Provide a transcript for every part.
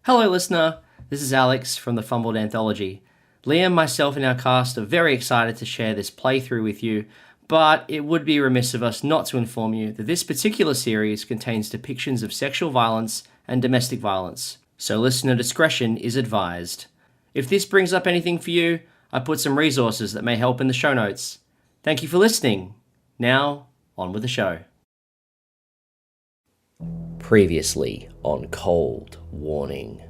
Hello, listener. This is Alex from the Fumbled Anthology. Liam, myself, and our cast are very excited to share this playthrough with you, but it would be remiss of us not to inform you that this particular series contains depictions of sexual violence and domestic violence, so listener discretion is advised. If this brings up anything for you, I put some resources that may help in the show notes. Thank you for listening. Now, on with the show. Previously on Cold Warning.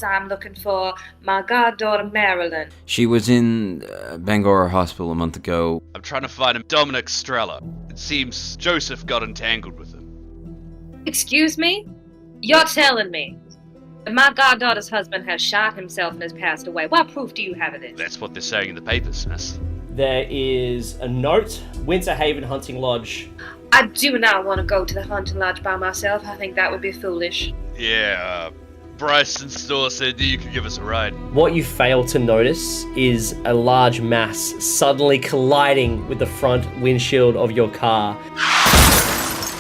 I'm looking for my goddaughter Marilyn. She was in Bangor Hospital a month ago. I'm trying to find him. Dominic Strella. It seems Joseph got entangled with him. Excuse me? You're telling me that my goddaughter's husband has shot himself and has passed away. What proof do you have of this? That's what they're saying in the papers, miss. There is a note, Winter Haven Hunting Lodge. I do not want to go to the hunting lodge by myself. I think that would be foolish. Yeah, Bryson Store said you could give us a ride. What you fail to notice is a large mass suddenly colliding with the front windshield of your car.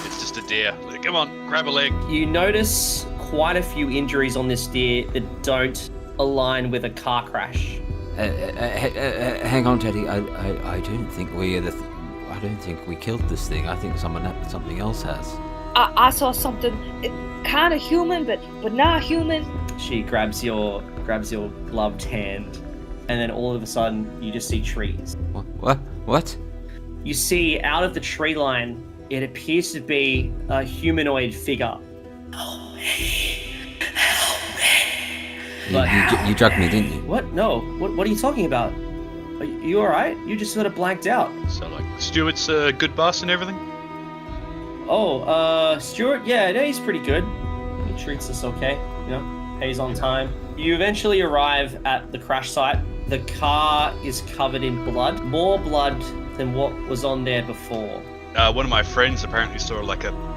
It's just a deer. Come on, grab a leg. You notice quite a few injuries on this deer that don't align with a car crash. Hang on, Teddy. I don't think we are I don't think we killed this thing. I think something else has. I saw something kind of human, but not human. She grabs your gloved hand, and then all of a sudden you just see trees. What? You see out of the tree line, it appears to be a humanoid figure. Help me. You drugged me, didn't you? What? No. What are you talking about? Are you alright? You just sort of blanked out. So, Stuart's a good boss and everything? Stuart? Yeah, no, he's pretty good. He treats us okay, pays on time. You eventually arrive at the crash site. The car is covered in blood. More blood than what was on there before. One of my friends apparently saw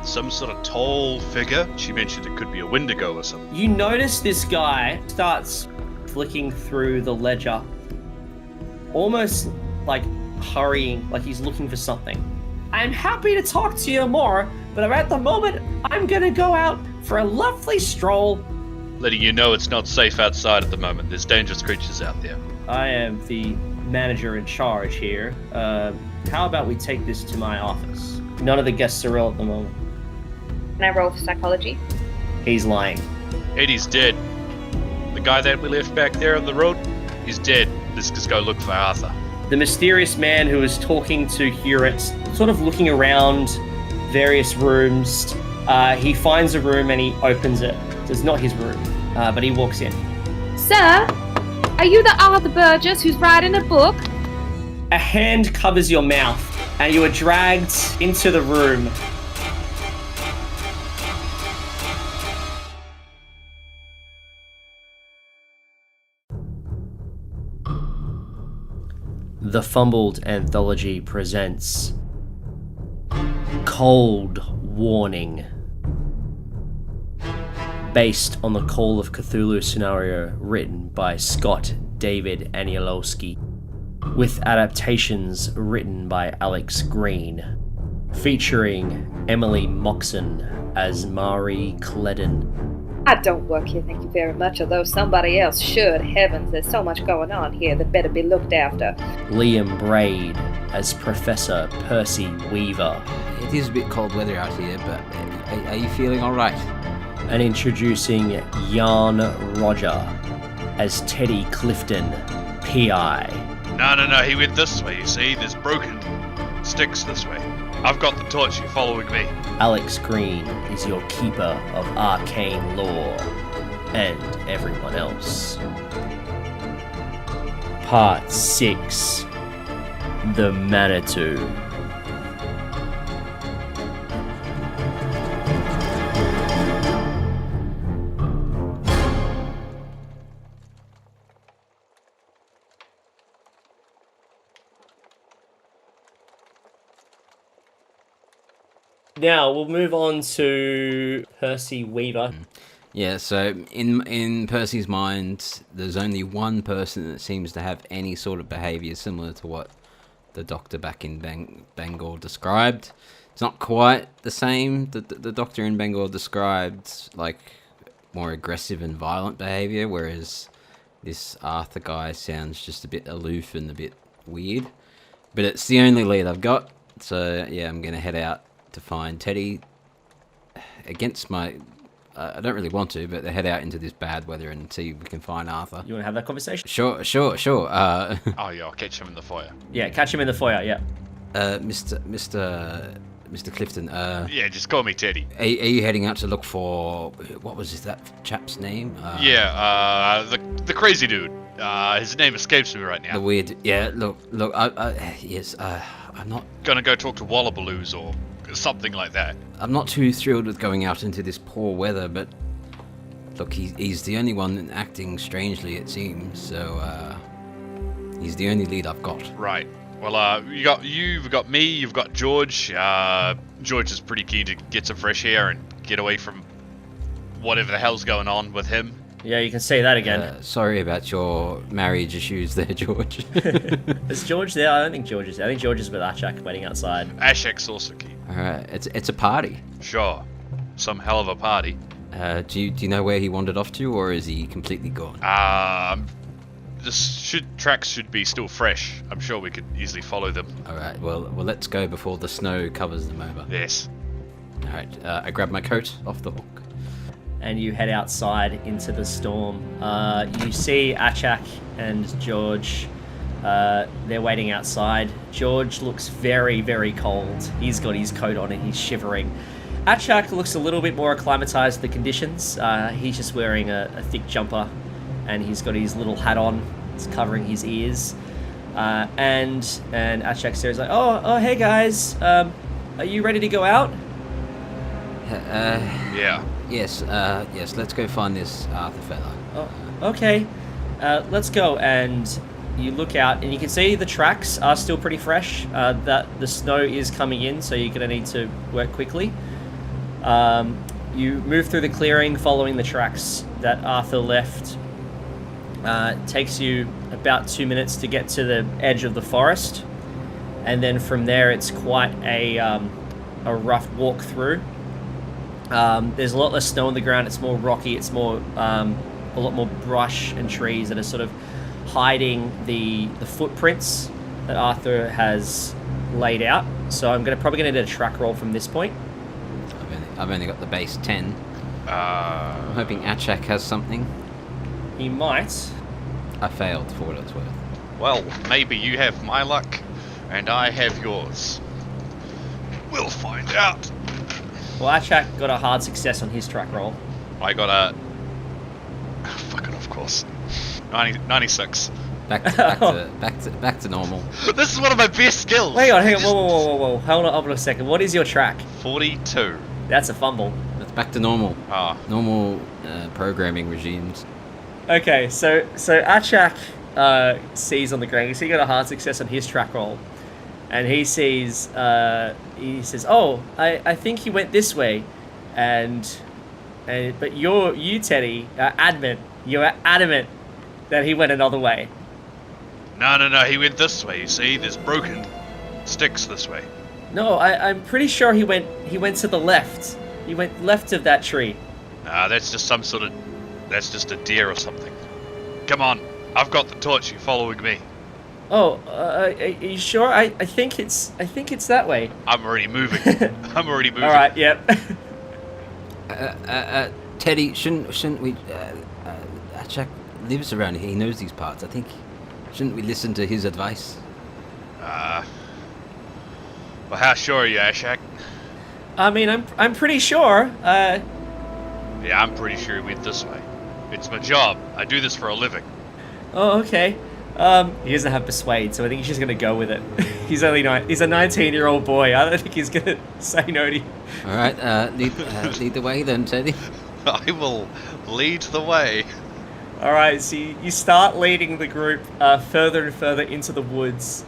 some sort of tall figure. She mentioned it could be a Wendigo or something. You notice this guy starts flicking through the ledger, almost like hurrying, like he's looking for something. I'm happy to talk to you more, but at the moment, I'm gonna go out for a lovely stroll. Letting you know it's not safe outside at the moment. There's dangerous creatures out there. I am the manager in charge here. How about we take this to my office? None of the guests are ill at the moment. Can I roll for psychology? He's lying. Eddie's dead. The guy that we left back there on the road, he's dead. Let's just go look for Arthur. The mysterious man who is talking to Hewitt, sort of looking around various rooms, he finds a room and he opens it. It's not his room, but he walks in. Sir, are you the Arthur Burgess who's writing a book? A hand covers your mouth and you are dragged into the room. The Fumbled Anthology presents Cold Warning. Based on the Call of Cthulhu scenario written by Scott David Anielowski, with adaptations written by Alex Green, featuring Emily Moxon as Marie Cledden. I don't work here, thank you very much, although somebody else should. Heavens, there's so much going on here that better be looked after. Liam Braid as Professor Percy Weaver. It is a bit cold weather out here, but are you feeling all right? And introducing Jaln Roger as Teddy Clifton, PI. No, he went this way, you see. There's broken sticks this way. I've got the torch, you're following me. Alex Green is your keeper of arcane lore, and everyone else. Part 6. The Manitou. Now, we'll move on to Percy Weaver. Yeah, so in Percy's mind, there's only one person that seems to have any sort of behaviour similar to what the doctor back in Bangor described. It's not quite the same. The doctor in Bangor described, like, more aggressive and violent behaviour, whereas this Arthur guy sounds just a bit aloof and a bit weird. But it's the only lead I've got, so yeah, I'm going to head out to find Teddy against my... I don't really want to, but head out into this bad weather and see if we can find Arthur. You want to have that conversation? Sure. Oh yeah, I'll catch him in the foyer. Yeah, catch him in the foyer, yeah. Mr. Clifton, Yeah, just call me Teddy. are you heading out to look for... What was that chap's name? The crazy dude. His name escapes me right now. The weird... Yeah, look, yes, I'm not... Gonna go talk to Wallabaloos or something like that. I'm not too thrilled with going out into this poor weather, but... Look, he's the only one acting strangely, it seems, so, he's the only lead I've got. Right. Well, you've got me, you've got George. George is pretty keen to get some fresh air and get away from whatever the hell's going on with him. Yeah, you can say that again. Sorry about your marriage issues there, George. Is George there? I don't think George is there. I think George is with Ashak waiting outside. Ashak's also keen. Alright, it's a party. Sure. Some hell of a party. Do you know where he wandered off to, or is he completely gone? Tracks should be still fresh. I'm sure we could easily follow them. Alright, well, let's go before the snow covers them over. Yes. Alright, I grab my coat off the hook. And you head outside into the storm. You see Achak and George. They're waiting outside. George looks very, very cold. He's got his coat on and he's shivering. Achak looks a little bit more acclimatized to the conditions. He's just wearing a thick jumper and he's got his little hat on. It's covering his ears. And Achak says like, oh, hey guys, are you ready to go out? Yeah. Yes, let's go find this Arthur fella. Oh, okay. Let's go. And you look out and you can see the tracks are still pretty fresh. That the snow is coming in, so you're going to need to work quickly. You move through the clearing following the tracks that Arthur left. It takes you about 2 minutes to get to the edge of the forest. And then from there, it's quite a rough walk through. There's a lot less snow on the ground. It's more rocky. It's more a lot more brush and trees that are sort of hiding the footprints that Arthur has laid out. So I'm probably gonna do a track roll from this point. I've only got the base 10. I'm hoping Achak has something. He might. I failed, for what it's worth. Well, maybe you have my luck, and I have yours. We'll find out. Well, Achak got a hard success on his track roll. I got a... Fucking of course. 96. Back to normal. This is one of my best skills. Hang on. Whoa. Hold on a second. What is your track? 42. That's a fumble. That's back to normal. Normal programming regimes. Okay, so Achak sees on the ground. He got a hard success on his track roll, and he sees. He says, "Oh, I think he went this way," but you Teddy are adamant. You're adamant that he went another way. No. He went this way. You see, there's broken sticks this way. No, I'm pretty sure he went to the left. He went left of that tree. That's just that's just a deer or something. Come on, I've got the torch. You following me? Oh, are you sure? I think it's that way. I'm already moving. All right. Yep. Teddy, shouldn't we? Achak lives around here. He knows these parts. I think. Shouldn't we listen to his advice? Well, how sure are you, Ashak? I mean, I'm pretty sure. Yeah, I'm pretty sure he went this way. It's my job. I do this for a living. Oh, okay. He doesn't have persuade, so I think he's just gonna go with it. He's a 19-year-old boy. I don't think he's gonna say no to you. All right, lead the way then, Teddy. I will lead the way. All right, so you start leading the group further and further into the woods.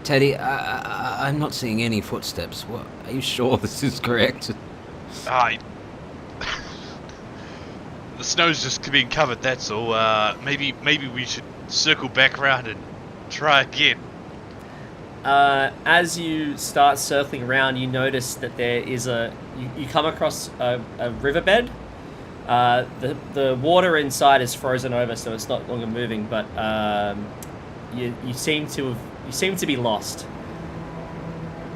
Teddy, I'm not seeing any footsteps. What? Are you sure this is correct? The snow's just being covered, that's all. Maybe we should circle back around and try again. as you start circling around, you notice that there is you come across a riverbed. The water inside is frozen over, so it's not longer moving. But you seem to be lost.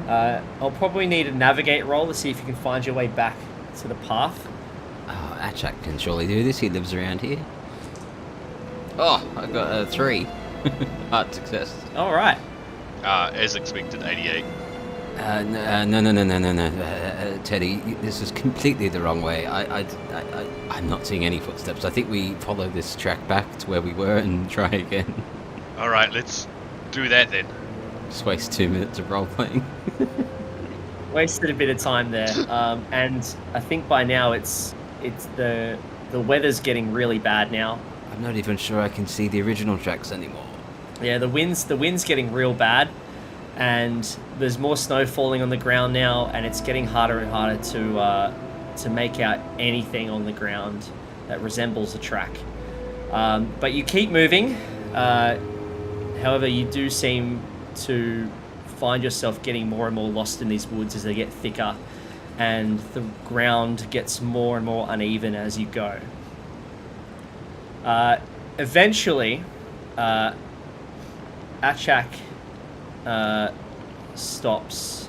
I'll probably need a navigate roll to see if you can find your way back to the path. Oh, Achak can surely do this. He lives around here. Oh, I got a 3. Hard success. All right. As expected, 88. No. Teddy, this is completely the wrong way. I'm not seeing any footsteps. I think we follow this track back to where we were and try again. All right, let's do that then. Just waste 2 minutes of role playing. Wasted a bit of time there, and I think by now it's the weather's getting really bad now. I'm not even sure I can see the original tracks anymore. Yeah, the wind's getting real bad, and there's more snow falling on the ground now, and it's getting harder and harder to make out anything on the ground that resembles a track. But you keep moving. However, you do seem to find yourself getting more and more lost in these woods as they get thicker, and the ground gets more and more uneven as you go. Eventually, Achak stops,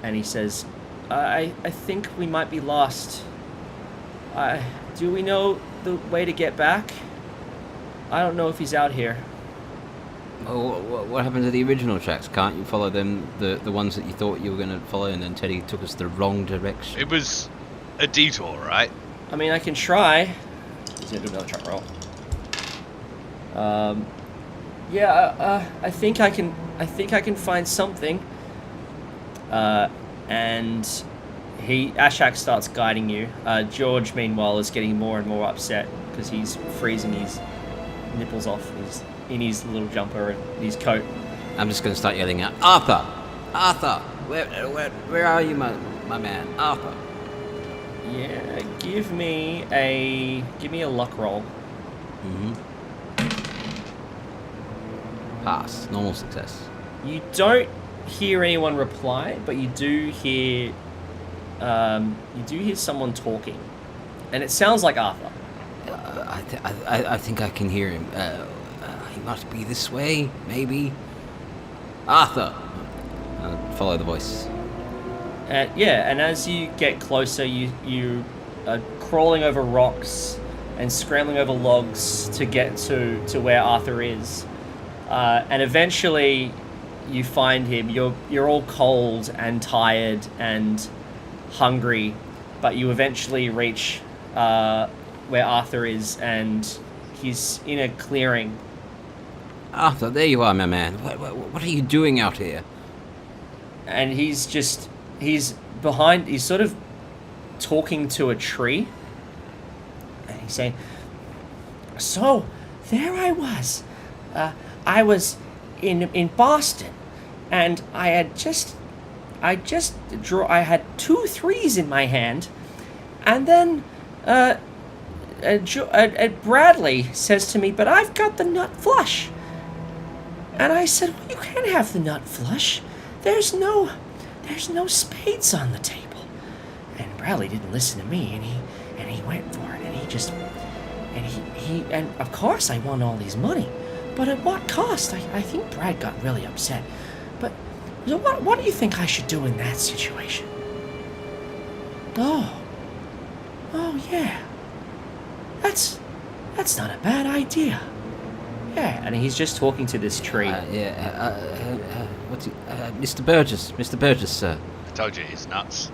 and he says, I think we might be lost. Do we know the way to get back? I don't know if he's out here. Oh, what happened to the original tracks? Can't you follow them, the ones that you thought you were going to follow, and then Teddy took us the wrong direction? It was a detour, right? I mean, I can try. He's gonna do another track roll. I think I can find something. And Achak starts guiding you. George, meanwhile, is getting more and more upset because he's freezing his nipples off. He's in his little jumper and his coat. I'm just going to start yelling out, Arthur! Arthur! Where are you, my man? Arthur! Yeah, give me a luck roll. Mm-hmm. Pass. Normal success. You don't hear anyone reply, but you do hear someone talking, and it sounds like Arthur. I think I can hear him. He must be this way, maybe. Arthur! Follow the voice. And as you get closer, you are crawling over rocks and scrambling over logs to get to where Arthur is. And eventually you find him. You're all cold and tired and hungry, but you eventually reach where Arthur is, and he's in a clearing. Arthur, there you are, my man. What are you doing out here? And he's sort of talking to a tree, and he's saying, so there I was. I was in Boston, and I had 2 3s in my hand, and then Bradley says to me, but I've got the nut flush. And I said, well, you can't have the nut flush. There's no spades on the table. And Bradley didn't listen to me, and he went for it, and of course I won all these money, but at what cost? I think Brad got really upset. But so what do you think I should do in that situation? Oh yeah, that's not a bad idea. Yeah, and he's just talking to this tree. What's he? Mr. Burgess, sir. I told you he's nuts.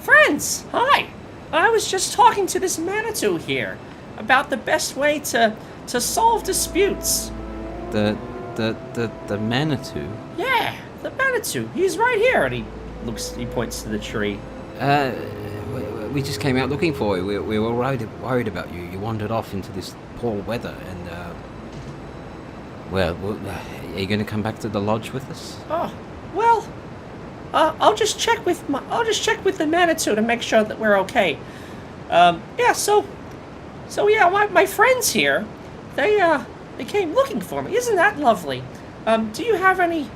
Friends, hi. I was just talking to this Manitou here about the best way to solve disputes. The Manitou? Yeah, the Manitou. He's right here, and he points to the tree. We just came out looking for you. We were worried about you. You wandered off into this poor weather, and are you going to come back to the lodge with us? Oh, well, I'll just check with the Manitou to make sure that we're okay. My friends here, They came looking for me. Isn't that lovely? Do you have any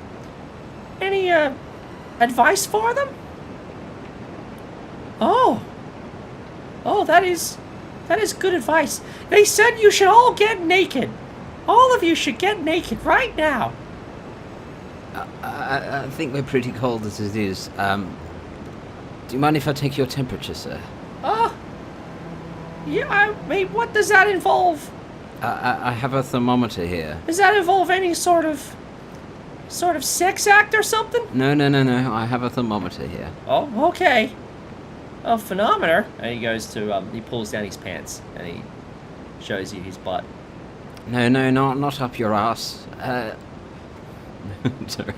advice for them? Oh, that is good advice. They said you should all get naked. All of you should get naked right now. I think we're pretty cold as it is. Do you mind if I take your temperature, sir? Yeah, I mean, what does that involve? I have a thermometer here. Does that involve any sort of sex act or something? No. I have a thermometer here. Oh, okay. A phenometer. And he goes to, he pulls down his pants and he shows you his butt. No, not up your ass. Sorry,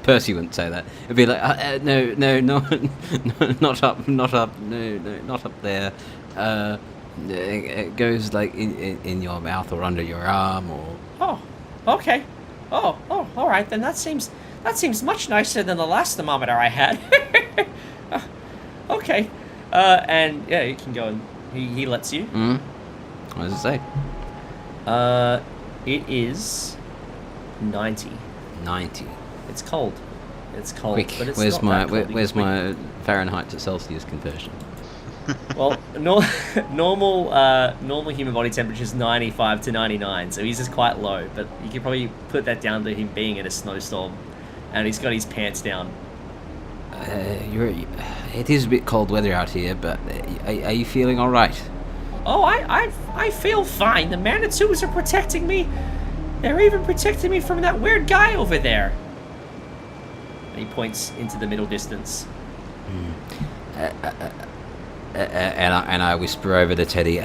Percy wouldn't say that. It'd be like, no, not up, not up there. It goes like in your mouth or under your arm or. Oh, okay. Oh, all right then. That seems much nicer than the last thermometer I had. Okay. And yeah, you can go and he lets you. What does it say? It is 90. 90. It's cold. It's cold. Quick, but it's where's not my that cold. where's my Fahrenheit to Celsius conversion? Well, normal human body temperature is 95 to 99, so he's just quite low. But you can probably put that down to him being in a snowstorm, and he's got his pants down. It is a bit cold weather out here, but are you feeling all right? Oh, I feel fine. The Manitous are protecting me. They're even protecting me from that weird guy over there. And he points into the middle distance. And I whisper over to Teddy,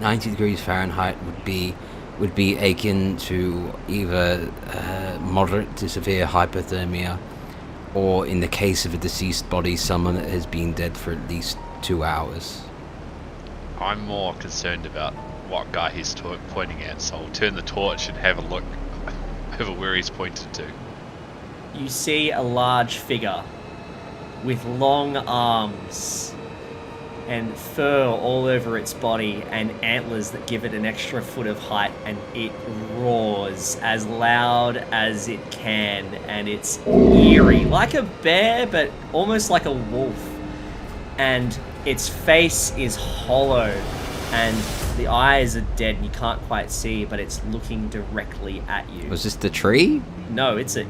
90 degrees Fahrenheit would be akin to either moderate to severe hypothermia, or in the case of a deceased body, someone that has been dead for at least 2 hours. I'm more concerned about what guy he's pointing at, so I'll turn the torch and have a look over where he's pointed to. You see a large figure with long arms and fur all over its body and antlers that give it an extra foot of height, and it roars as loud as it can, and it's eerie, like a bear but almost like a wolf, and its face is hollow and the eyes are dead and you can't quite see, but it's looking directly at you. Was this the tree? No, it's a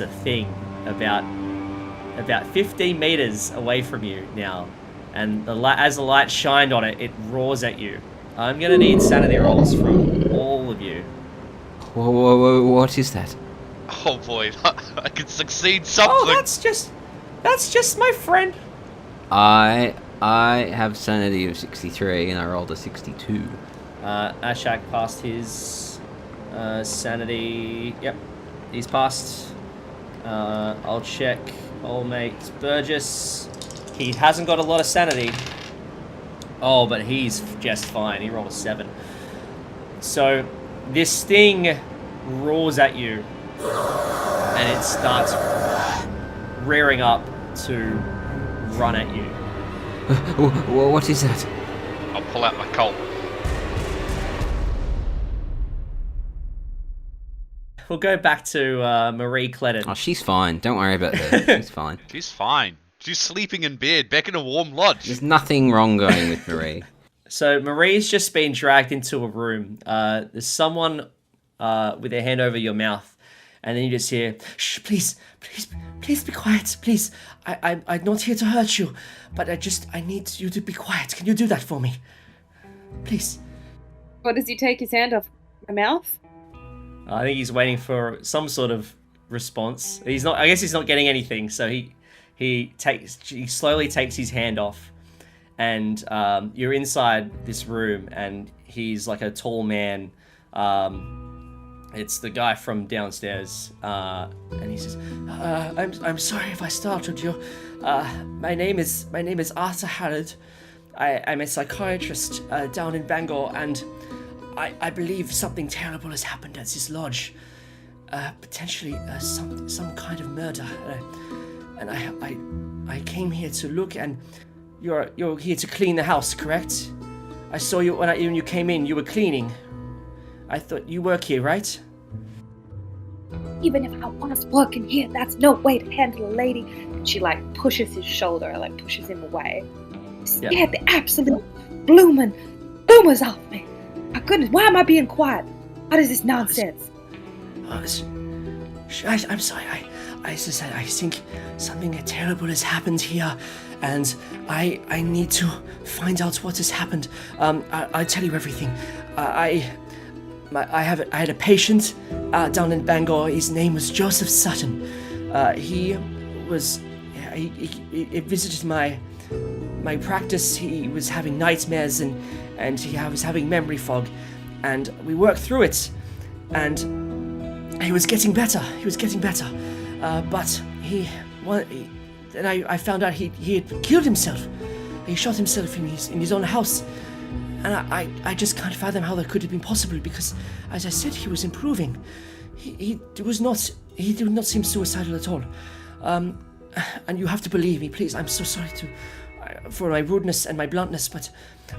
thing about 15 meters away from you now, and as the light shined on it, it roars at you. I'm gonna need sanity rolls from all of you. Whoa, what is that? Oh boy, I can succeed something. Oh, that's just my friend. I have sanity of 63 and I rolled a 62. Ashak passed his sanity. Yep, he's passed. I'll check old mate Burgess. He hasn't got a lot of sanity. Oh, but he's just fine. He rolled a 7. So this thing roars at you and it starts rearing up to run at you. What is that? I'll pull out my Colt. We'll go back to Marie Cledden. Oh, she's fine. Don't worry about her. She's fine. She's fine. She's sleeping in bed, back in a warm lodge. There's nothing wrong going with Marie. So Marie's just been dragged into a room. There's someone with their hand over your mouth, and then you just hear, "Shh, please be quiet, please. I'm not here to hurt you, but I need you to be quiet. Can you do that for me? Please." What, does he take his hand off my mouth? I think he's waiting for some sort of response. I guess he's not getting anything, so he slowly takes his hand off, and you're inside this room, and he's like a tall man. It's the guy from downstairs, and he says, "I'm sorry if I startled you. My name is Arthur Harrod. I'm a psychiatrist down in Bangor, and I believe something terrible has happened at this lodge. Potentially some kind of murder. And I came here to look, and you're here to clean the house, correct? I saw you when you came in. You were cleaning. I thought you work here, right? Even if I was working here, that's no way to handle a lady. And she like pushes his shoulder, like pushes him away. Scared the absolute bloomers off me. My goodness, why am I being quiet? What is this nonsense? I'm sorry. I think something terrible has happened here, and I need to find out what has happened. I'll tell you everything. I had a patient down in Bangor. His name was Joseph Sutton. He visited my practice. He was having nightmares and he was having memory fog, and we worked through it, and he was getting better. But then I found out he had killed himself. He shot himself in his own house. And I just can't fathom how that could have been possible, because, as I said, he was improving. He did not seem suicidal at all. And you have to believe me, please. I'm so sorry for my rudeness and my bluntness, but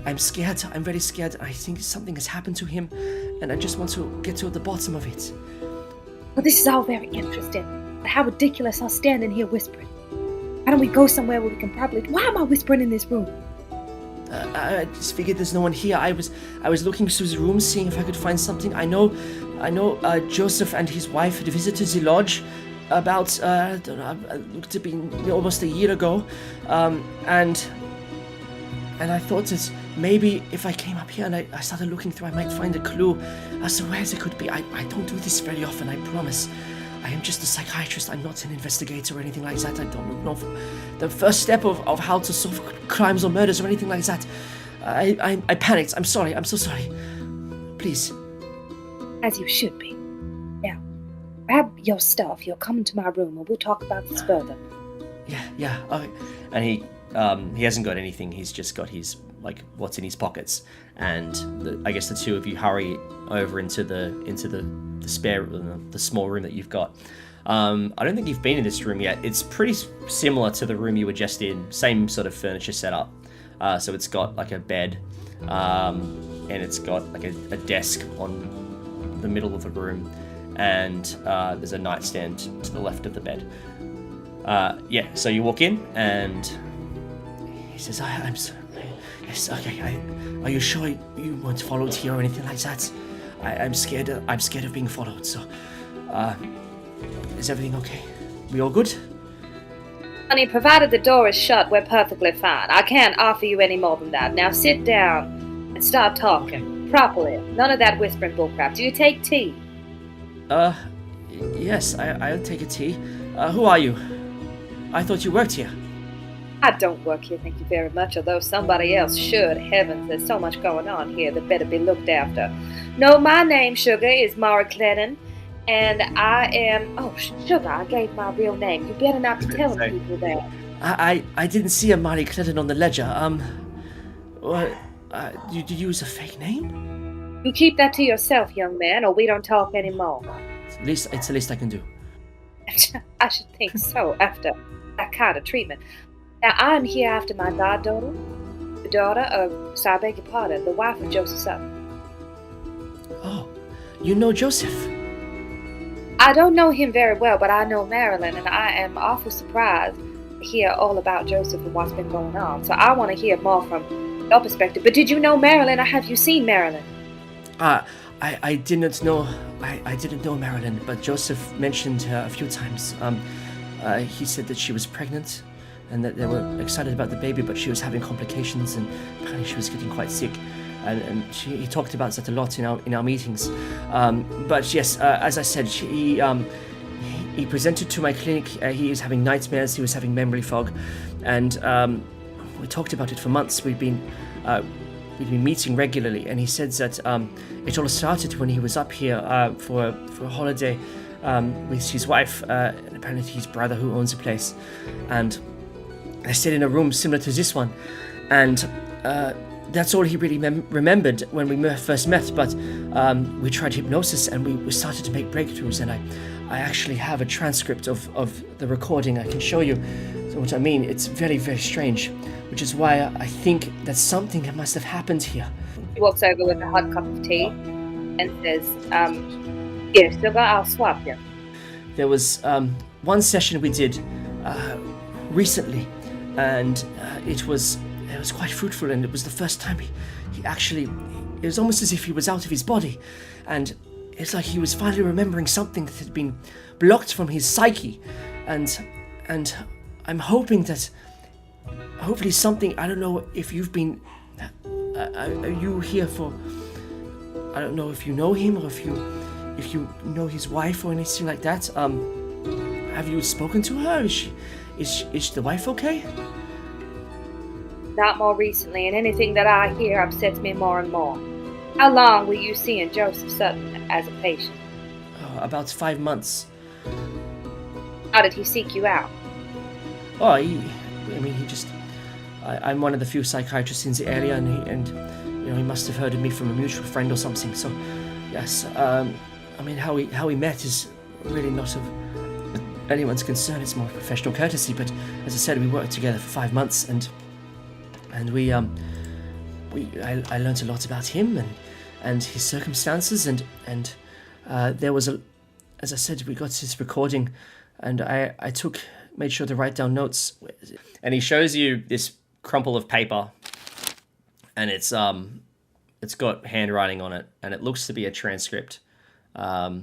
I'm scared. I'm very scared. I think something has happened to him, and I just want to get to the bottom of it. Well, this is all very interesting. But how ridiculous us standing here whispering. Why don't we go somewhere where we can probably... Why am I whispering in this room? I just figured there's no one here. I was looking through the room, seeing if I could find something. I know Joseph and his wife had visited the lodge about looked to be almost a year ago, and I thought that maybe if I came up here and I started looking through, I might find a clue as to where it could be. I don't do this very often, I promise. I am just a psychiatrist. I'm not an investigator or anything like that. I don't know the first step of how to solve crimes or murders or anything like that. I panicked. I'm sorry. I'm so sorry. Please. As you should be. Now, grab your stuff. You'll come into my room and we'll talk about this further. Yeah. Okay. And he hasn't got anything. He's just got his what's in his pockets. And I guess the two of you hurry over into the spare room, the small room that you've got. I don't think you've been in this room yet. It's pretty similar to the room you were just in. Same sort of furniture setup. So it's got like a bed, and it's got like a desk on the middle of the room, and there's a nightstand to the left of the bed. So you walk in, and he says, I'm sorry. Yes, okay. Are you sure you weren't followed here or anything like that? I'm scared of being followed, so is everything okay? We all good? Honey, provided the door is shut, we're perfectly fine. I can't offer you any more than that. Now sit down and start talking properly. None of that whispering bullcrap. Do you take tea? Yes, I'll take a tea. Who are you? I thought you worked here. I don't work here, thank you very much, although somebody else should. Heavens, there's so much going on here that better be looked after. No, my name, Sugar, is Marie Cledden, and I am... Oh, Sugar, I gave my real name. You better not be telling people that. I didn't see a Marie Cledden on the ledger. Did you use a fake name? You keep that to yourself, young man, or we don't talk anymore. It's the least I can do. I should think so, after that kind of treatment. Now, I'm here after my goddaughter, I beg your pardon, the wife of Joseph Sutton. Oh, you know Joseph? I don't know him very well, but I know Marilyn, and I am awful surprised to hear all about Joseph and what's been going on. So I want to hear more from your perspective. But did you know Marilyn, or have you seen Marilyn? I didn't know Marilyn, but Joseph mentioned her a few times. He said that she was pregnant, and that they were excited about the baby, but she was having complications, and apparently she was getting quite sick. And he talked about that a lot in our meetings. But yes, as I said, he presented to my clinic. He is having nightmares. He was having memory fog, and we talked about it for months. We've been meeting regularly, and he said that it all started when he was up here for a holiday with his wife and apparently his brother, who owns a place, and they stayed in a room similar to this one, and that's all he really remembered when we first met. But we tried hypnosis, and we started to make breakthroughs, and I actually have a transcript of the recording I can show you. So what I mean, it's very, very strange, which is why I think that something must have happened here. He walks over with a hot cup of tea. and says, here, sugar, I'll swap you. There was one session we did recently, and it was quite fruitful, and it was the first time he actually, it was almost as if he was out of his body, and it's like he was finally remembering something that had been blocked from his psyche, and I'm hoping that hopefully something, I don't know if you've been, are you here for, I don't know if you know him or if you know his wife or anything like that. Have you spoken to her? Is the wife okay? Not more recently, and anything that I hear upsets me more and more. How long were you seeing Joseph Sutton as a patient? About 5 months. How did he seek you out? Oh, he just, I'm one of the few psychiatrists in the area, and he must have heard of me from a mutual friend or something. So, yes, how we met is really not of anyone's concern. It's more professional courtesy. But as I said, we worked together for 5 months, and I learned a lot about him and his circumstances, and there was as I said, we got this recording, and I made sure to write down notes. And he shows you this crumple of paper, and it's got handwriting on it, and it looks to be a transcript of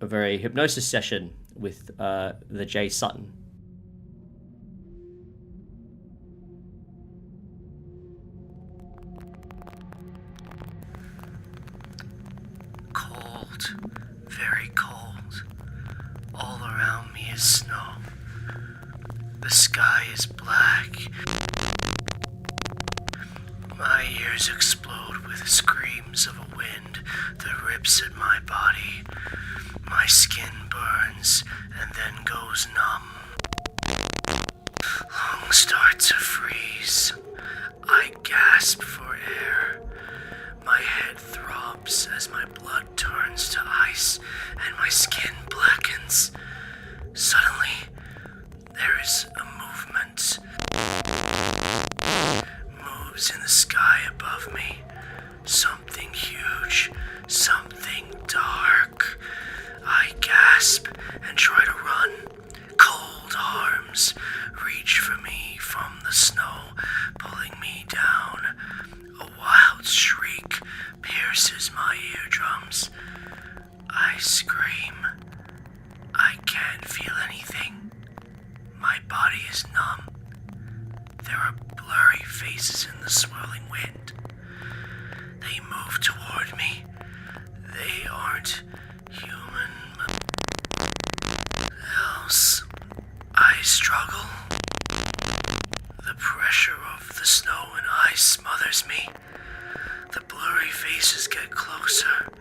a very hypnosis session with the J. Sutton. Cold, very cold. All around me is snow. The sky is black. My ears explode with screams of a wind that rips at my body. My skin burns and then goes numb. Lungs start to freeze. I gasp for air. My head throbs as my blood turns to ice and my skin blackens. Suddenly, there is a movement. Moves in the sky above me. Something huge, something dark. I gasp and try to run. Cold arms reach for me from the snow, pulling me down. A wild shriek pierces my eardrums. I scream. I can't feel anything. My body is numb. There are blurry faces in the swirling wind. They move toward me. They aren't human. Else, I struggle. The pressure of the snow and ice smothers me. The blurry faces get closer.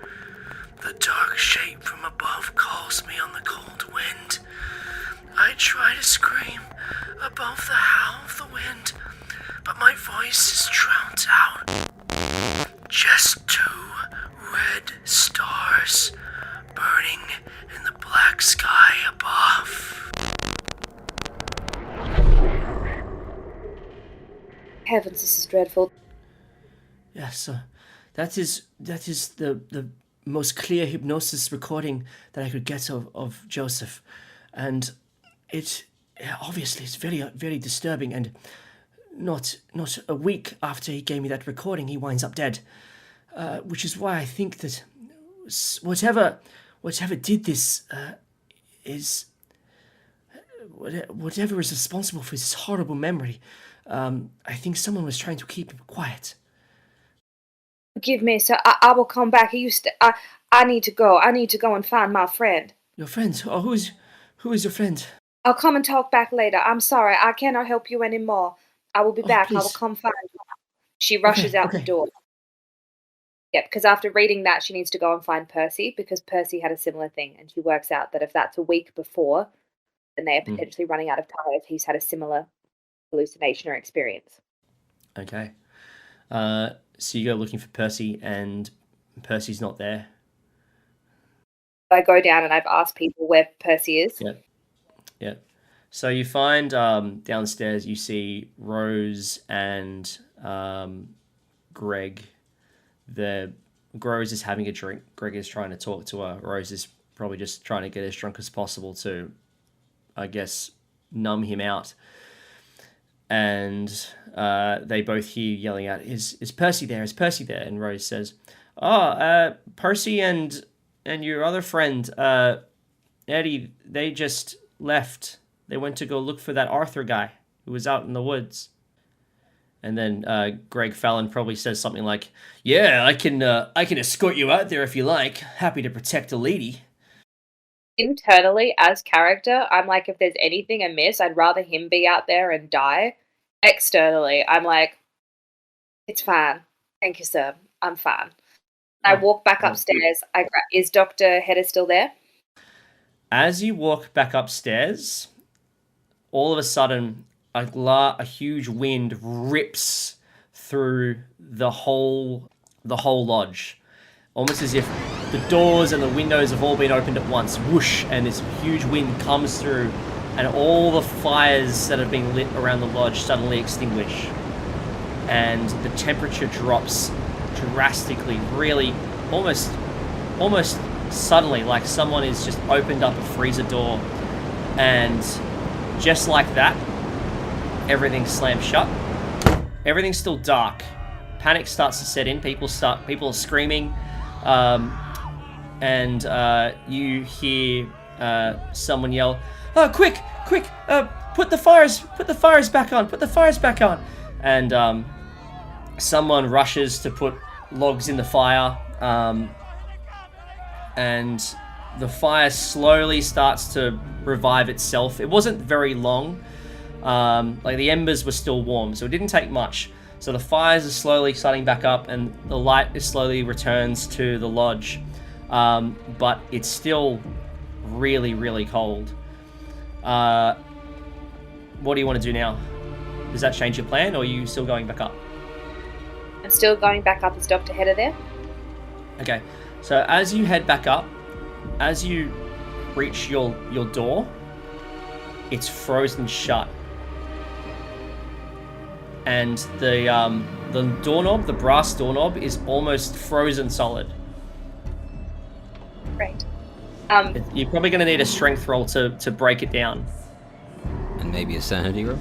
The dark shape from above calls me on the cold wind. I try to scream above the howl of the wind, but my voice is drowned out. Just 2 red stars burning in the black sky above. Heavens, this is dreadful. Yes, that is the most clear hypnosis recording that I could get of Joseph, and it obviously is very very disturbing. And not a week after he gave me that recording, he winds up dead, which is why I think that whatever did this is whatever is responsible for this horrible memory. I think someone was trying to keep him quiet. Forgive me, sir. I will come back. I need to go. I need to go and find my friend. Your friend? Oh, who is your friend? I'll come and talk back later. I'm sorry. I cannot help you anymore. I will be back. Please. I will come find you. She rushes out the door. Yeah, because after reading that, she needs to go and find Percy, because Percy had a similar thing, and she works out that if that's a week before, then they are potentially running out of time if he's had a similar hallucination or experience. Okay. So you go looking for Percy, and Percy's not there. I go down and I've asked people where Percy is. Yeah. So you find downstairs, you see Rose and Greg. They're Rose is having a drink. Greg is trying to talk to her. Rose is probably just trying to get as drunk as possible to, I guess, numb him out. And they both hear you yelling out, is Percy there? Is Percy there? And Rose says, Percy and your other friend, Eddie, they just left. They went to go look for that Arthur guy who was out in the woods. And then Greg Fallon probably says something like, yeah, I can escort you out there if you like. Happy to protect a lady. Internally, as character, I'm like, if there's anything amiss, I'd rather him be out there and die. Externally, I'm like, it's fine. Thank you, sir. I'm fine. I walk back upstairs. Is Dr. Hedder still there? As you walk back upstairs, all of a sudden, a huge wind rips through the whole lodge, almost as if the doors and the windows have all been opened at once. Whoosh! And this huge wind comes through, and all the fires that have been lit around the lodge suddenly extinguish, and the temperature drops drastically, really, almost suddenly, like someone has just opened up a freezer door, and just like that, everything slams shut. Everything's still dark. Panic starts to set in. People are screaming, and you hear someone yell, "Oh, quick! Put the fires back on!" And someone rushes to put logs in the fire, and the fire slowly starts to revive itself. It wasn't very long. Like the embers were still warm, so it didn't take much. So the fires are slowly starting back up, and the light slowly returns to the lodge. But it's still really, really cold. What do you want to do now? Does that change your plan, or are you still going back up? I'm still going back up. Is Dr. Hedder there? Okay, so as you head back up, as you reach your door, it's frozen shut. And the doorknob, the brass doorknob, is almost frozen solid. Great. You're probably going to need a strength roll to break it down. And maybe a sanity roll?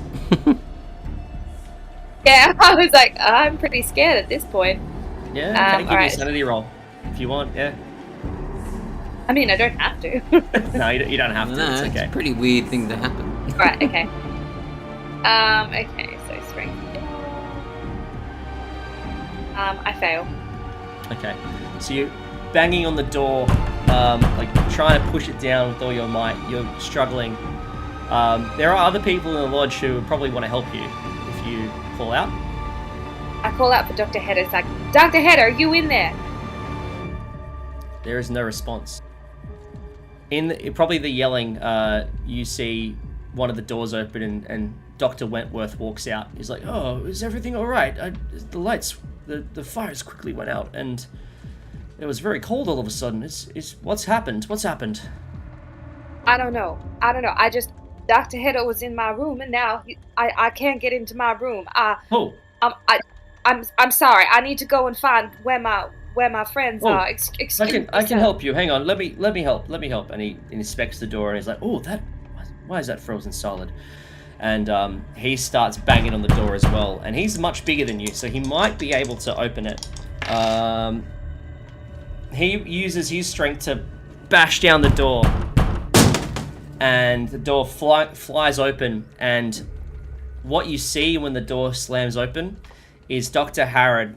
Yeah, I was like, I'm pretty scared at this point. Yeah, okay, give me a sanity roll if you want, yeah. I mean, I don't have to. No, you don't have to, No, it's okay. it's a pretty weird thing to happen. Right, okay. Okay, so strength. I fail. Okay, so you're banging on the door, like trying to push it down with all your might. You're struggling. There are other people in the lodge who probably want to help you if you call out. I call out for Dr. Hedder. It's like, Dr. Hedder, are you in there? There is no response. Probably the yelling, you see one of the doors open and Dr. Wentworth walks out. He's like, "Oh, is everything all right? The lights, the fires quickly went out, and it was very cold all of a sudden. What's happened? What's happened?" I don't know. Dr. Hedder was in my room, and now I can't get into my room. I'm sorry. I need to go and find where my friends are. Excuse me. I can help you. Hang on. Let me help. And he inspects the door and he's like, "Oh, why is that frozen solid?" And he starts banging on the door as well. And he's much bigger than you, so he might be able to open it. He uses his strength to bash down the door, and the door flies open. And what you see when the door slams open is Dr. Harrod,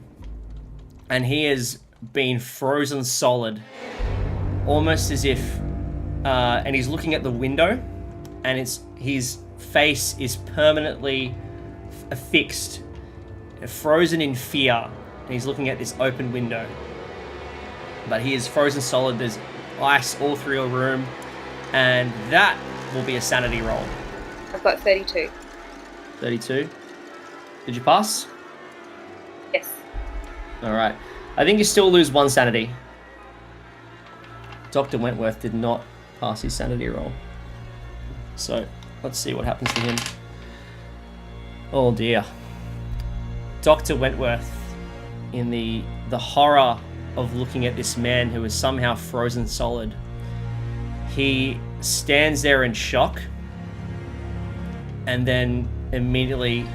and he has been frozen solid, almost as if, and he's looking at the window, and his face is permanently fixed, frozen in fear, and he's looking at this open window. But he is frozen solid. There's ice all through your room, and that will be a sanity roll. I've got 32. 32. Did you pass? Yes. All right. I think you still lose one sanity. Dr. Wentworth did not pass his sanity roll. So, let's see what happens to him. Oh dear. Dr. Wentworth, in the horror of looking at this man who is somehow frozen solid. He stands there in shock, and then immediately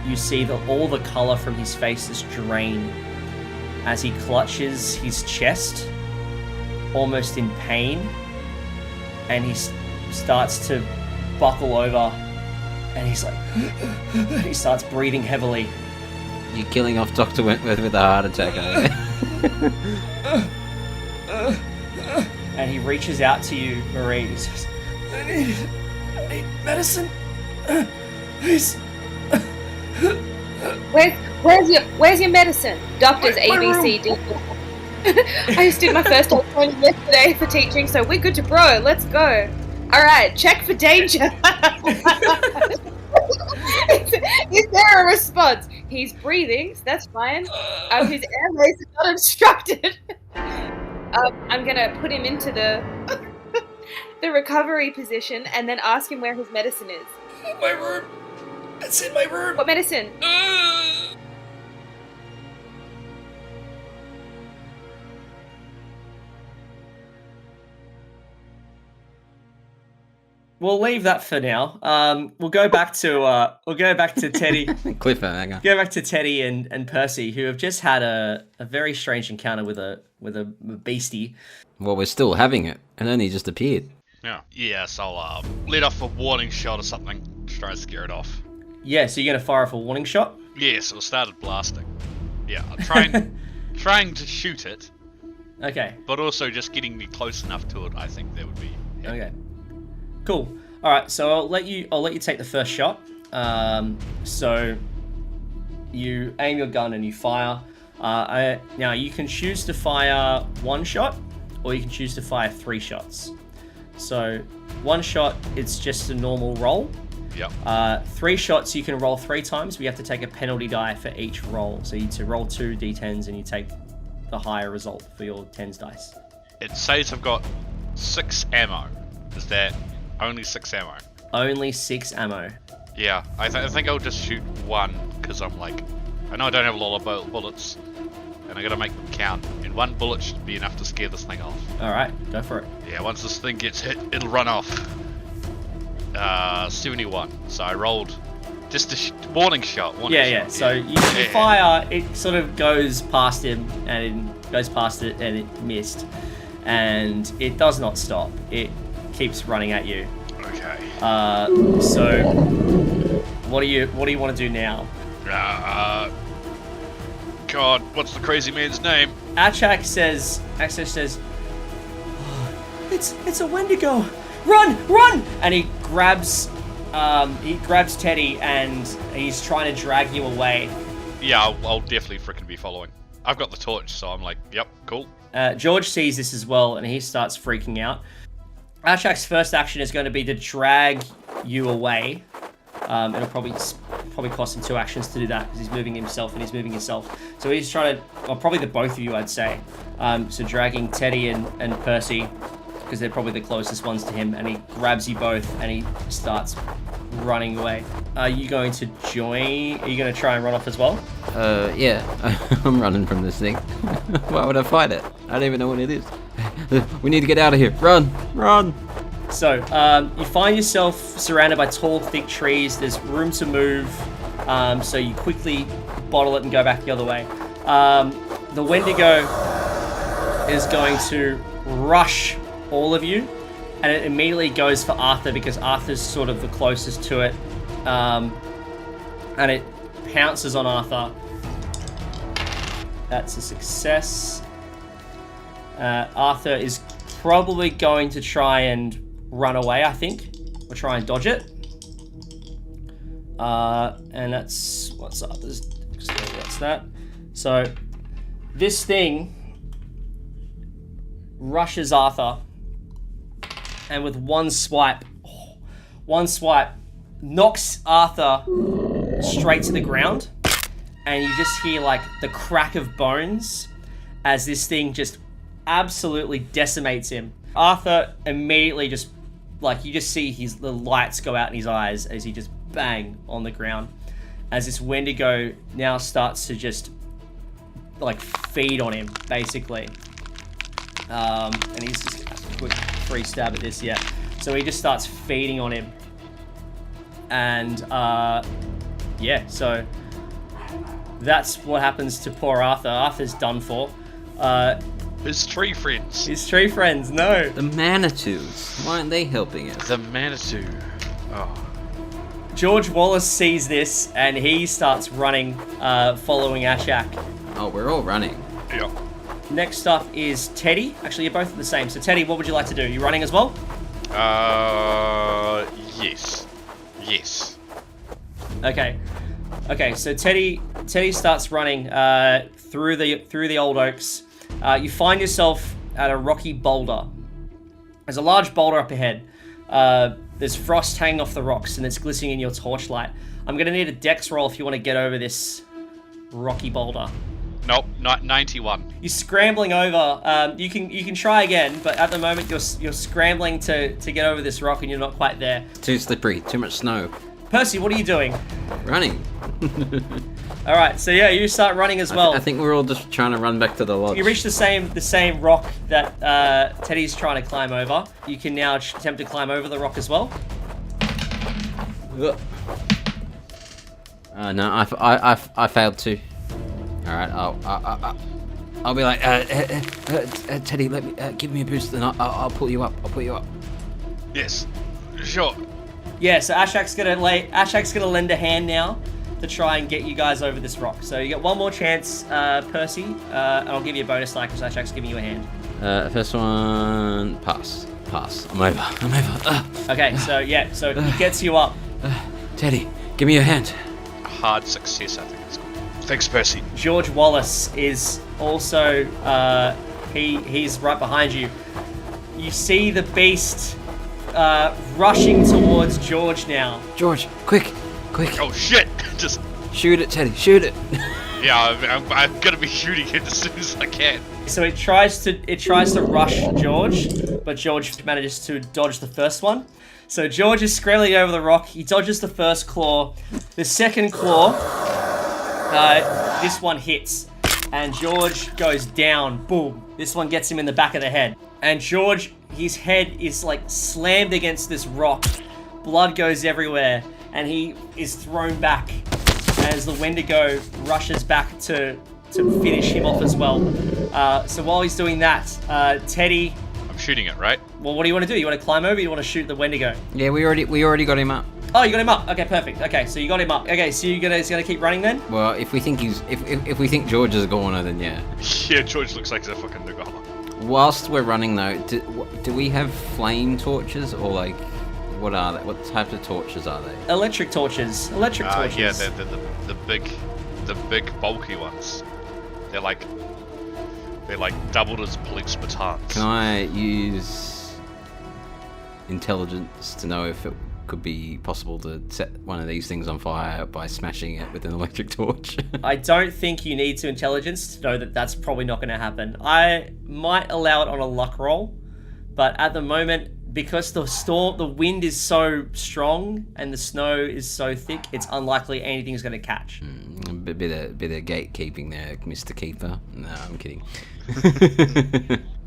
you see that all the color from his face is drained as he clutches his chest, almost in pain, and he starts to buckle over, and he's like, he starts breathing heavily. You're killing off Dr. Wentworth with a heart attack, aren't you? And he reaches out to you, Marie. He says, I need medicine. Please. Where's your medicine? Doctors, My A, B, C, D. I just did my first day training yesterday for teaching, so we're good to bro. Let's go. All right, check for danger. Is there a response? He's breathing, so that's fine. His airways are not obstructed. I'm gonna put him into the recovery position and then ask him where his medicine is. My room. It's in my room. What medicine? We'll leave that for now. We'll go back to Teddy. Cliffhanger. Go back to Teddy and Percy, who have just had a very strange encounter with a beastie. Well, we're still having it, and only just appeared. Yeah. Yes, I'll let off a warning shot or something to try and scare it off. Yeah, so you're gonna fire off a warning shot? Yes, it started blasting. Yeah, I'm trying to shoot it, Okay. but also just getting me close enough to it. I think that would be. Okay. Cool. All right. So I'll let you take the first shot. So you aim your gun and you fire. Now you can choose to fire one shot, or you can choose to fire 3 shots. So one shot, it's just a normal roll. Yep. 3 shots, you can roll 3 times. We have to take a penalty die for each roll. So you need to roll 2 d10s, and you take the higher result for your 10s dice. It says I've got 6 ammo. Is that only 6 ammo? Only 6 ammo. Yeah, I think I'll just shoot 1, because I'm like, I know I don't have a lot of bullets, and I gotta make them count, and 1 bullet should be enough to scare this thing off. Alright, go for it. Yeah, once this thing gets hit, it'll run off. 71, so I rolled just a warning shot. Yeah. So you fire, it sort of goes past him, and it goes past it, and it missed. And it does not stop. It keeps running at you. Okay. So what do you want to do now? God, what's the crazy man's name? Achak says, oh, it's a Wendigo. Run! And he grabs Teddy, and he's trying to drag you away. Yeah, I'll definitely frickin' be following. I've got the torch, so I'm like, yep, cool. George sees this as well, and he starts freaking out. Achak's first action is going to be to drag you away. It'll probably cost him 2 actions to do that, because he's moving himself and he's moving himself. So he's trying to, well, probably the both of you, I'd say. So dragging Teddy and Percy, because they're probably the closest ones to him, and he grabs you both and he starts running away. Are you going to join? Are you going to try and run off as well? Yeah. I'm running from this thing. Why would I fight it? I don't even know what it is. We need to get out of here. Run! So, you find yourself surrounded by tall, thick trees. There's room to move, so you quickly bottle it and go back the other way. The Wendigo is going to rush all of you, and it immediately goes for Arthur, because Arthur's sort of the closest to it, and it pounces on Arthur. That's a success. Arthur is probably going to try and run away, I think, or try and dodge it. And that's what's Arthur's. That's that. So this thing rushes Arthur, and with one swipe, knocks Arthur straight to the ground, and you just hear like the crack of bones as this thing just absolutely decimates him. Arthur immediately just, like, you just see the lights go out in his eyes as he just bang on the ground, as this Wendigo now starts to just like feed on him, basically. And he's just a quick free stab at this, yeah. So he just starts feeding on him. And, yeah, so that's what happens to poor Arthur. Arthur's done for. His tree friends. His tree friends, no. The Manitous. Why aren't they helping us? The Manitou. Oh. George Wallace sees this, and he starts running, following Ashak. Oh, we're all running. Yeah. Next up is Teddy. Actually, you're both the same. So, Teddy, what would you like to do? You running as well? Yes. Yes. Okay. Okay, so Teddy starts running through the old oaks. You find yourself at a rocky boulder. There's a large boulder up ahead. There's frost hanging off the rocks, and it's glistening in your torchlight. I'm going to need a dex roll if you want to get over this rocky boulder. Nope, 91. You're scrambling over. You can try again, but at the moment you're scrambling to get over this rock, and you're not quite there. Too slippery, too much snow. Percy, what are you doing? Running. All right, so yeah, you start running as well. I think we're all just trying to run back to the lodge. You reach the same rock that Teddy's trying to climb over. You can now attempt to climb over the rock as well. No, I failed too. All right, I'll be like, Teddy, let me give me a boost, and I'll pull you up. I'll pull you up. Yes. Sure. Yeah, so Ashak's gonna lend a hand now to try and get you guys over this rock. So you get one more chance, Percy, and I'll give you a bonus die because Ashak's giving you a hand. First one, pass. I'm over. Okay, so yeah, so he gets you up. Teddy, give me a hand. Hard success, I think it's called. Thanks, Percy. George Wallace is also he's right behind you. You see the beast rushing towards George now. George, quick. Oh shit! Just shoot it, Teddy. Shoot it. yeah, I'm gonna be shooting it as soon as I can. So it tries to rush George, but George manages to dodge the first one. So George is scrambling over the rock. He dodges the first claw. The second claw, this one hits, and George goes down. Boom. This one gets him in the back of the head. And George, his head is like slammed against this rock. Blood goes everywhere, and he is thrown back as the Wendigo rushes back to finish him off as well. So while he's doing that, Teddy... I'm shooting it, right? Well, what do you want to do? You want to climb over, or you want to shoot the Wendigo? Yeah, we already got him up. Oh, you got him up. Okay, perfect. Okay, so you got him up. Okay, so you're gonna keep running then? Well, if we think if we think George is a goner, then yeah. Yeah, George looks like he's a fucking nigga. Whilst we're running though, do we have flame torches, or like what are they? What type of torches are they? Electric torches. Electric torches. Yeah, they're the big bulky ones. They're like doubled as police batons. Can I use intelligence to know if it could be possible to set one of these things on fire by smashing it with an electric torch? I don't think you need to intelligence to know that that's probably not going to happen. I might allow it on a luck roll, but at the moment, because the wind is so strong and the snow is so thick, it's unlikely anything's going to catch. A bit of gatekeeping there, Mr. Keeper. No, I'm kidding.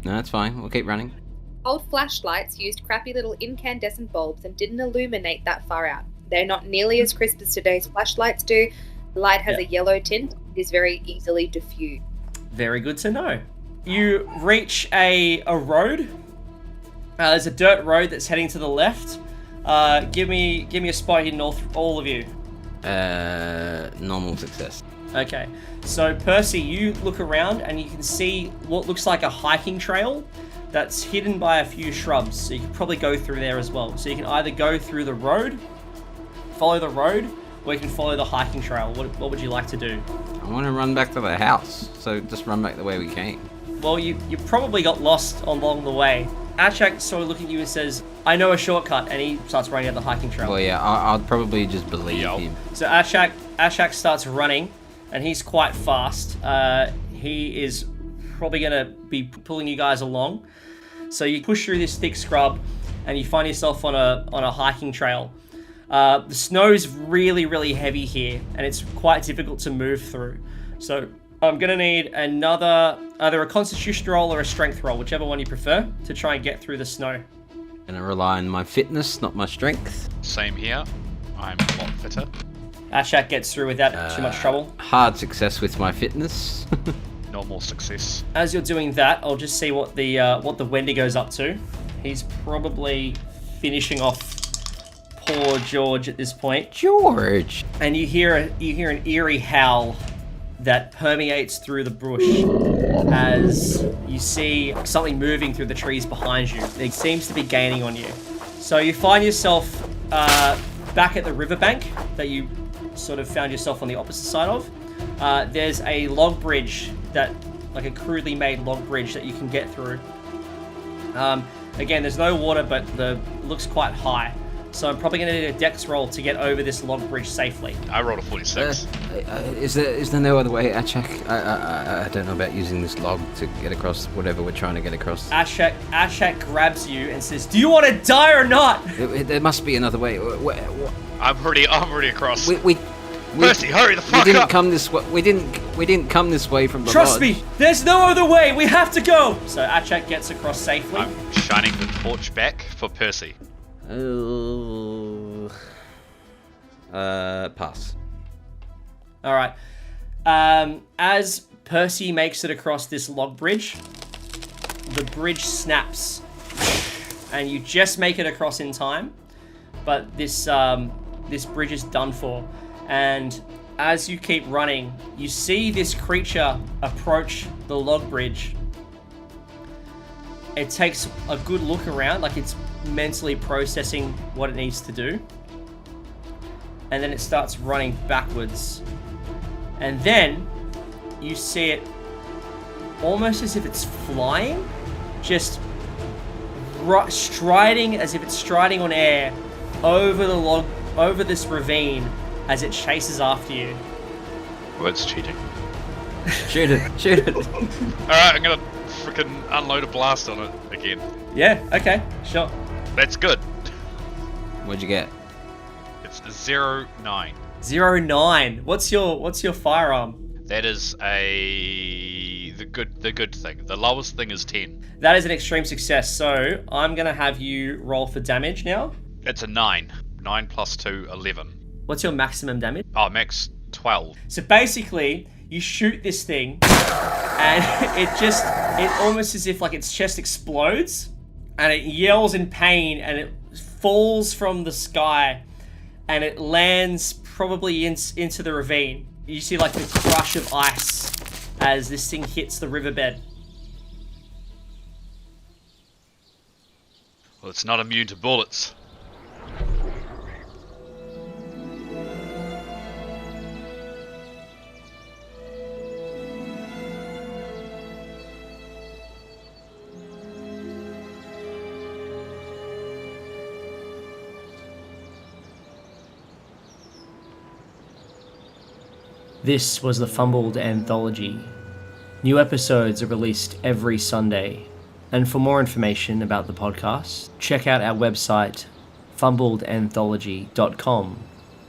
No, that's fine. We'll keep running. Old flashlights used crappy little incandescent bulbs and didn't illuminate that far out. They're not nearly as crisp as today's flashlights do. The light has a yellow tint. It is very easily diffused. Very good to know. You reach a road. There's a dirt road that's heading to the left. Give me a spot here, all of you. Normal success. Okay, so Percy, you look around and you can see what looks like a hiking trail that's hidden by a few shrubs. So you can probably go through there as well. So you can either go through the road, follow the road, or you can follow the hiking trail. What would you like to do? I want to run back to the house, so just run back the way we came. Well, you probably got lost along the way. Ashak sort of looking at you and says, I know a shortcut, and he starts running up the hiking trail. Well, yeah, I'd probably just believe him. So Ashak starts running, and he's quite fast. He is probably going to be pulling you guys along. So you push through this thick scrub, and you find yourself on a hiking trail. The snow is really, really heavy here, and it's quite difficult to move through. So I'm going to need another, either a constitution roll or a strength roll, whichever one you prefer, to try and get through the snow. Gonna rely on my fitness, not my strength. Same here. I'm a lot fitter. Ashak gets through without too much trouble. Hard success with my fitness. Normal success. As you're doing that, I'll just see what the Wendigo's up to. He's probably finishing off poor George at this point. George! And you hear an eerie howl that permeates through the bush as you see something moving through the trees behind you. It seems to be gaining on you. So you find yourself back at the riverbank that you sort of found yourself on the opposite side of. There's a log bridge like a crudely made log bridge that you can get through. Again, there's no water, but looks quite high. So I'm probably going to need a dex roll to get over this log bridge safely. I rolled a 46. Is there no other way, Ashak? I don't know about using this log to get across whatever we're trying to get across. Ashak grabs you and says, "Do you want to die or not?" There must be another way. I'm already across. We Percy, hurry the fuck we didn't up! come this way. We didn't come this way from the Trust lodge. me, there's no other way. We have to go. So Ashak gets across safely. I'm shining the torch back for Percy. Pass. All right. As Percy makes it across this log bridge, the bridge snaps, and you just make it across in time. But this bridge is done for. And as you keep running, you see this creature approach the log bridge. It takes a good look around, like it's mentally processing what it needs to do. And then it starts running backwards. And then you see it almost as if it's flying, just striding as if it's striding on air over this ravine as it chases after you. Well, it's cheating. Shoot it. Alright, I'm gonna freaking unload a blast on it again. Yeah, okay, sure. That's good. What'd you get? It's 09. 09. What's your firearm? That is the good thing. The lowest thing is 10. That is an extreme success. So I'm gonna have you roll for damage now. It's a 9. 9 plus 2, 11. What's your maximum damage? Oh, max 12. So basically, you shoot this thing, and it almost as if like its chest explodes, and it yells in pain, and it falls from the sky, and it lands probably into the ravine. You see like the crush of ice as this thing hits the riverbed. Well, it's not immune to bullets. This was the Fumbled Anthology. New episodes are released every Sunday. And for more information about the podcast, check out our website, fumbledanthology.com,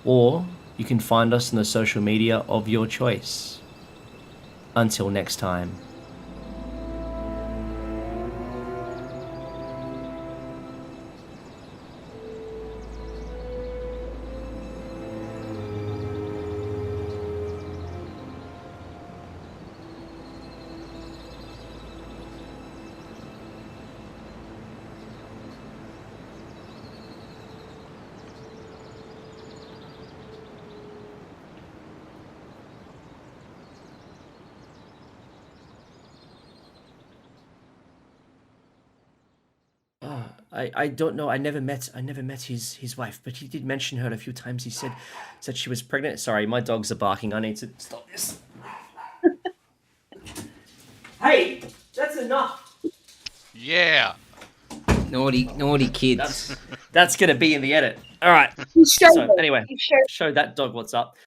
or you can find us on the social media of your choice. Until next time. I don't know. I never met his wife, but he did mention her a few times. He said she was pregnant. Sorry, my dogs are barking. I need to stop this. Hey, that's enough. Yeah. Naughty kids. That's gonna be in the edit. All right. You showed So it. anyway, You showed show that dog what's up.